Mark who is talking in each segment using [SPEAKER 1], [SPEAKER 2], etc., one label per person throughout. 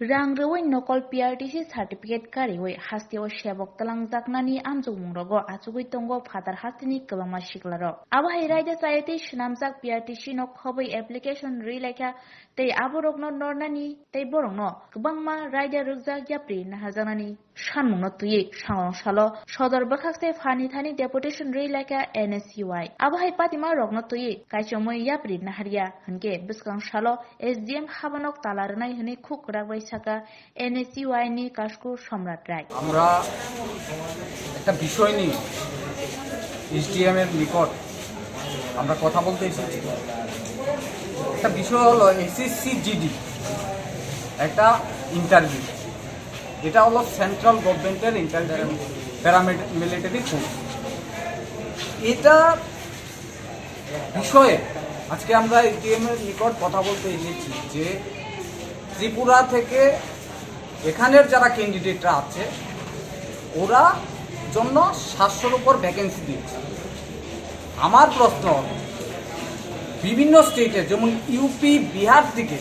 [SPEAKER 1] Rangroi nokol PRTC certificate kariwai hastio shebok talangjaknani amjugmungrogo achugui tongo Father hastini kwbangma siklaro. Abahai raida sayati swnamjak PRTC no khoboi application relaika tei aborokno nornani tei borokno kwbangma raida rukjak yapri nahajaknani sanmungno tuyi salo sodor bwkhakse phani thani deputation relaika NSUI. Abahai patima rokno tuyi kaisomoi yapri naharia hingke bwskang salo SDM habanok talarnai hini khuk rakbai saka NSUI ni কাশকু সম্রাট রায়।
[SPEAKER 2] আমরা একটা বিষয় নিয়ে SDM এর নিকট আমরা কথা বলতে এসেছি। একটা বিষয় হলো SSC GD একটা ইন্টারভিউ। এটা হলো সেন্ট্রাল গভর্নমেন্টের ইন্টারভিউ প্যারামিলিটারি ফোর্স। এটা বিষয়ে আজকে আমরা SDM এর নিকট কথা বলতে এসেছি যে ত্রিপুরা থেকে এখানের যারা ক্যান্ডিডেটরা আছে ওরা জন্য 700-র উপর ভ্যাকেন্সি দিয়েছে। আমার প্রশ্ন বিভিন্ন স্টেটে যেমন ইউপি বিহার থেকে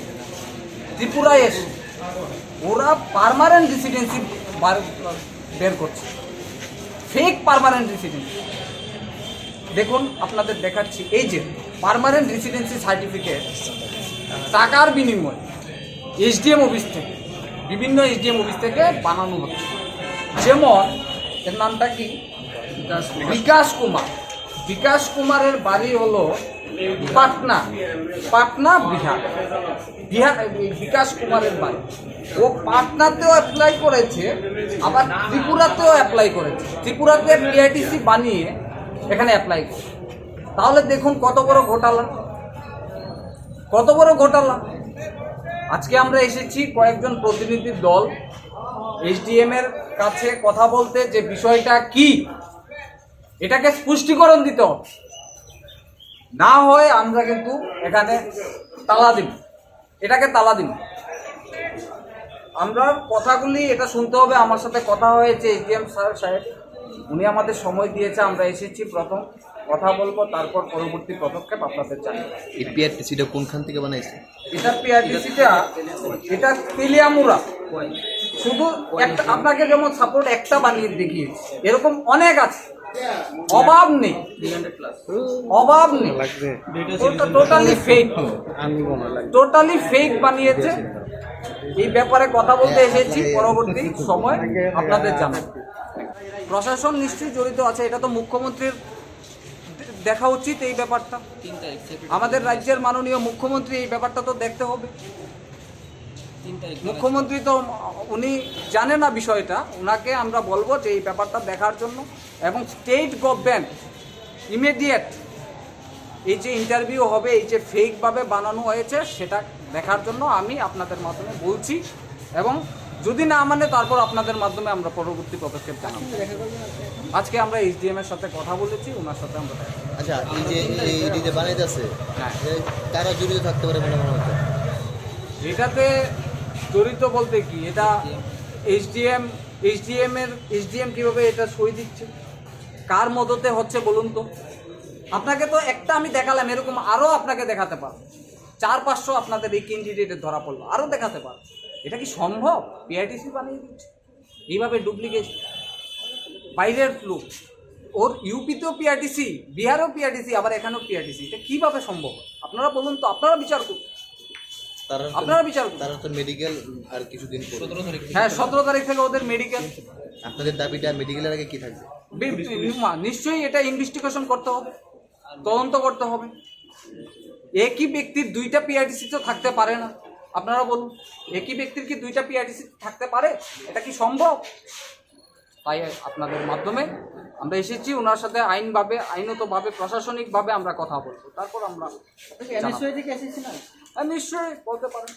[SPEAKER 2] ত্রিপুরায় এসে ওরা পার্মানেন্ট রেসিডেন্সি বের করছে, ফেক পার্মানেন্ট রেসিডেন্সি। দেখুন আপনাদের দেখাচ্ছি, এই যে পার্মানেন্ট রেসিডেন্সি সার্টিফিকেট টাকার বিনিময়ে SDM অফিস থেকে বিভিন্ন SDM অফিস থেকে বানানো হচ্ছে। যেমন এর নামটা কি, বিকাশ কুমার। বিকাশ কুমারের বাড়ি হলো পাটনা বিহার। বিকাশ কুমারের বাড়ি ও পাটনাতেও অ্যাপ্লাই করেছে, আবার ত্রিপুরাতেও অ্যাপ্লাই করেছে। ত্রিপুরাতে PITC বানিয়ে এখানে অ্যাপ্লাই করে। তাহলে দেখুন কত বড় ঘোটালা। আজকে আমরা এসেছি কয়েকজন প্রতিনিধির দল SDM এর কাছে কথা বলতে, যে বিষয়টা কি এটাকে স্পষ্টীকরণ দিতে হবে। না হয় আমরা কিন্তু এখানে এটাকে তালা দিব। আমরা কথাগুলি এটা শুনতে হবে। আমার সাথে কথা হয়েছে SDM সাহেব, উনি আমাদের সময় দিয়েছে। আমরা এসেছি, প্রথম কথা বলবো, তারপর পরবর্তী পদক্ষেপ আপনাদের জানাবো।
[SPEAKER 3] এই PRTCটা কোনখান থেকে বানাইছে?
[SPEAKER 2] এটা PRTCটা এটা তেলিয়ামুড়া। শুধু একটা আপনাকে যেমন সাপোর্ট একটা বানিয়ে দেখিয়েছি, এরকম অনেক আছে, অভাব নেই। টোটালি ফেক বানিয়েছে। এই ব্যাপারে কথা বলতে এসেছি, পরবর্তী সময় আপনাদের জানাবো। প্রশাসন নিশ্চয়ই জড়িত আছে, এটা তো মুখ্যমন্ত্রীর দেখা উচিত। এই ব্যাপারটা আমাদের রাজ্যের মাননীয় মুখ্যমন্ত্রী, এই ব্যাপারটা তো দেখতে হবে। মুখ্যমন্ত্রী তো উনি জানে না বিষয়টা, ওনাকে আমরা বলবো যে এই ব্যাপারটা দেখার জন্য, এবং স্টেট গভর্নমেন্ট ইমিডিয়েট এই যে ইন্টারভিউ হবে, এই যে ফেকভাবে বানানো হয়েছে সেটা দেখার জন্য আমি আপনাদের মাধ্যমে বলছি, এবং যদি না মানে তারপর আপনাদের মাধ্যমে আমরা পরবর্তী পদক্ষেপ জানাবো। আজকে আমরা SDM এর সাথে কথা বলেছি, ওনার সাথে আমরা
[SPEAKER 3] আচ্ছা, এই যে বানাইতেছে কারা জড়িত থাকতে পারে মনে হচ্ছে?
[SPEAKER 2] এটাতে জড়িত বলতে কি, এটা SDM কিভাবে এটা সই দিচ্ছে, কার মদতে হচ্ছে বলুন তো। আপনাকে তো একটা আমি দেখালাম, এরকম আরও আপনাকে দেখাতে পারবো। 400-500 আপনাদের এই ক্যান্ডিডেটের ধরা পড়লো, আরও দেখাতে পারবো। এটা কি সম্ভব? PITC বানিয়ে দিচ্ছে এইভাবে ডুপ্লিকেট, বাইরের লোক। ওর ইউপিতেও PITC, বিহারেও PITC, আবার এখানেও PITC। এটা কীভাবে সম্ভব? আপনারা বলুন তো, আপনারা বিচার করুন।
[SPEAKER 3] তারা তো মেডিকেল আর কিছুদিন পরে,
[SPEAKER 2] হ্যাঁ 17 তারিখ থেকে ওদের মেডিকেল।
[SPEAKER 3] আপনাদের দাবিটা মেডিকেলের আগে কি থাকবে?
[SPEAKER 2] নিশ্চয়ই এটা ইনভেস্টিগেশন করতে হবে, তদন্ত করতে হবে। একই ব্যক্তির 2টা PITC তো থাকতে পারে না। আপনারা বলুন, একই ব্যক্তির কি 2টা PITC থাকতে পারে? এটা কি সম্ভব? তাই আপনাদের মাধ্যমে আমরা এসেছি, ওনার সাথে আইনতভাবে প্রশাসনিকভাবে আমরা কথা বলবো, তারপর আমরা নিশ্চয়ই বলতে পারেন।